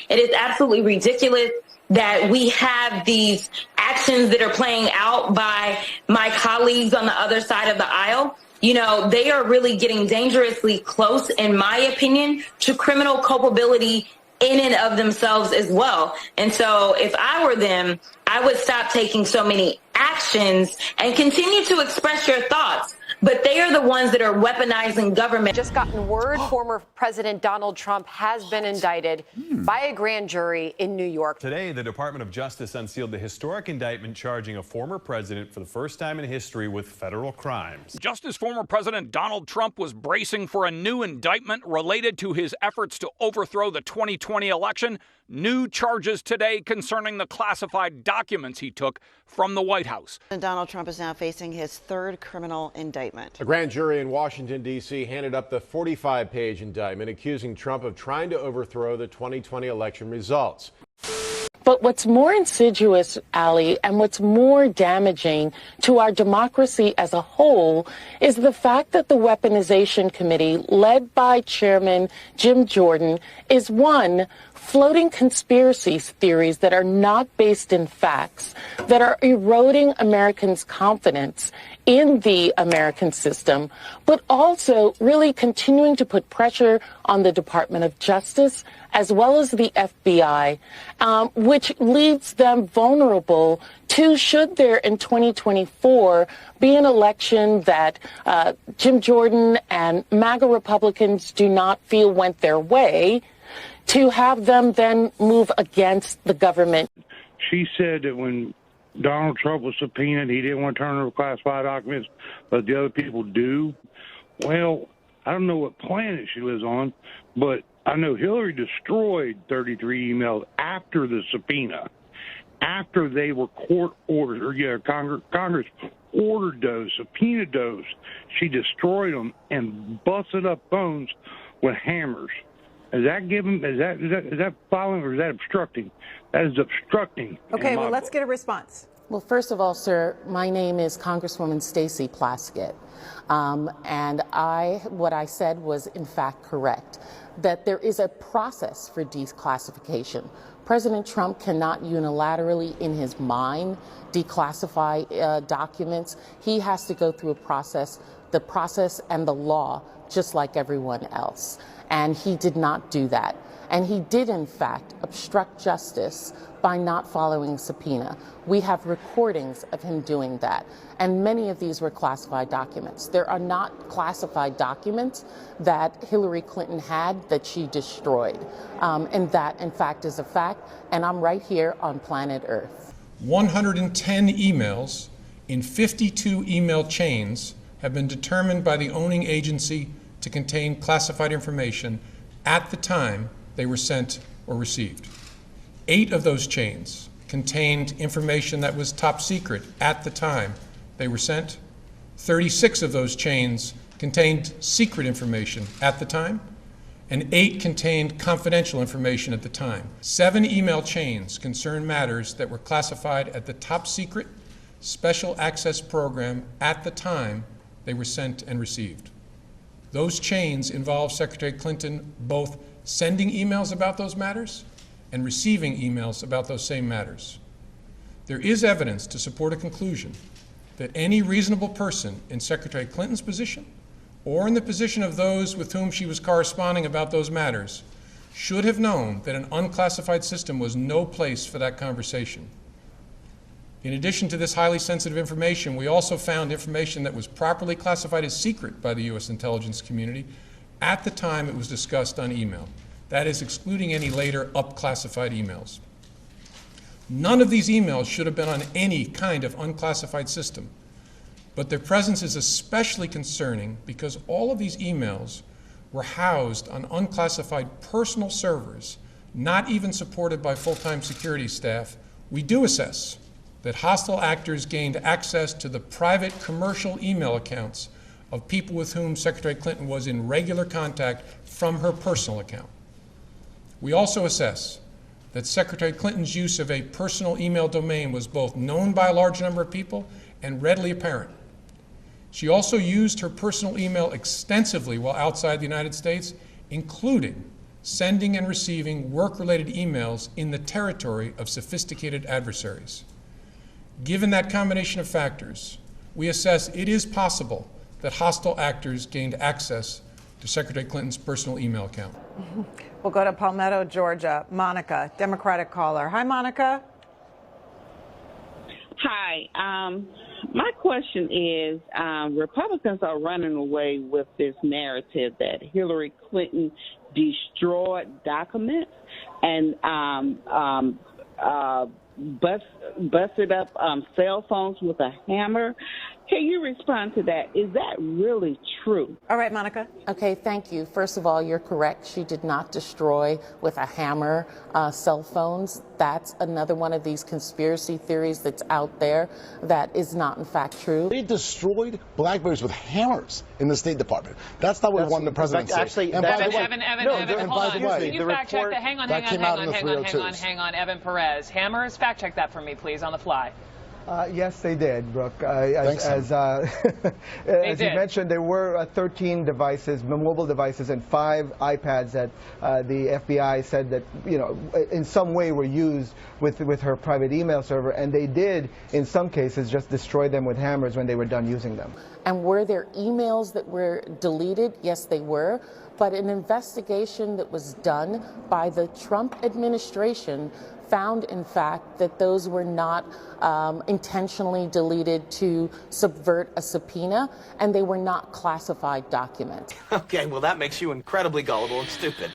It is absolutely ridiculous that we have these actions that are playing out by my colleagues on the other side of the aisle. You know, they are really getting dangerously close, in my opinion, to criminal culpability in and of themselves as well. And so if I were them, I would stop taking so many actions and continue to express your thoughts. But they are the ones that are weaponizing government. Just gotten word former President Donald Trump has been indicted by a grand jury in New York. Today, the Department of Justice unsealed the historic indictment charging a former president for the first time in history with federal crimes. Just as former President Donald Trump was bracing for a new indictment related to his efforts to overthrow the 2020 election, new charges today concerning the classified documents he took from the White House. Donald Trump is now facing his third criminal indictment. A grand jury in Washington, D.C. handed up the 45-page indictment accusing Trump of trying to overthrow the 2020 election results. But what's more insidious, Ali, and what's more damaging to our democracy as a whole is the fact that the Weaponization Committee, led by Chairman Jim Jordan, is one, floating conspiracy theories that are not based in facts, that are eroding Americans' confidence in the American system, but also really continuing to put pressure on the Department of Justice as well as the FBI, which leaves them vulnerable to, should there in 2024 be an election that Jim Jordan and MAGA Republicans do not feel went their way, to have them then move against the government. She said that when Donald Trump was subpoenaed, he didn't want to turn over classified documents, but the other people do. Well, I don't know what planet she lives on, but I know Hillary destroyed 33 emails after the subpoena, after they were court ordered, or Congress ordered those, subpoenaed those. She destroyed them and busted up phones with hammers. Is that following, or is that obstructing? That is obstructing. Okay, well, let's get a response. Well, first of all, sir, my name is Congresswoman Stacey Plaskett. And what I said was, in fact, correct, that there is a process for declassification. President Trump cannot unilaterally, in his mind, declassify documents. He has to go through a process, the process and the law, just like everyone else. And he did not do that. And he did, in fact, obstruct justice by not following subpoena. We have recordings of him doing that. And many of these were classified documents. There are not classified documents that Hillary Clinton had that she destroyed. And that, in fact, is a fact. And I'm right here on planet Earth. 110 emails in 52 email chains have been determined by the owning agency to contain classified information at the time they were sent or received. 8 of those chains contained information that was top secret at the time they were sent. 36 of those chains contained secret information at the time, and 8 contained confidential information at the time. 7 email chains concern matters that were classified at the top secret special access program at the time they were sent and received. Those chains involve Secretary Clinton both sending emails about those matters and receiving emails about those same matters. There is evidence to support a conclusion that any reasonable person in Secretary Clinton's position or in the position of those with whom she was corresponding about those matters should have known that an unclassified system was no place for that conversation. In addition to this highly sensitive information, we also found information that was properly classified as secret by the U.S. intelligence community at the time it was discussed on email. That is, excluding any later up-classified emails. None of these emails should have been on any kind of unclassified system, but their presence is especially concerning because all of these emails were housed on unclassified personal servers, not even supported by full-time security staff. We do assess that hostile actors gained access to the private commercial email accounts of people with whom Secretary Clinton was in regular contact from her personal account. We also assess that Secretary Clinton's use of a personal email domain was both known by a large number of people and readily apparent. She also used her personal email extensively while outside the United States, including sending and receiving work-related emails in the territory of sophisticated adversaries. Given that combination of factors, we assess it is possible that hostile actors gained access to Secretary Clinton's personal email account. We'll go to Palmetto, Georgia. Monica, Democratic caller. Hi, Monica. Hi. My question is, Republicans are running away with this narrative that Hillary Clinton destroyed documents and busted up cell phones with a hammer. Can you respond to that? Is that really true? All right, Monica. Okay, thank you. First of all, you're correct. She did not destroy with a hammer cell phones. That's another one of these conspiracy theories that's out there that is not, in fact, true. They destroyed BlackBerries with hammers in the State Department. That's not what one the president said. Actually, and Evan, hold on. Can you fact check that? Hang on, Evan Perez. Hammers, fact check that for me, please, on the fly. Yes, they did, Brooke. As you mentioned, there were 13 devices, mobile devices, and 5 iPads that the FBI said that, in some way were used with her private email server, and they did, in some cases, just destroy them with hammers when they were done using them. And were there emails that were deleted? Yes, they were. But an investigation that was done by the Trump administration found, in fact, that those were not intentionally deleted to subvert a subpoena, and they were not classified documents. Okay, well, that makes you incredibly gullible and stupid.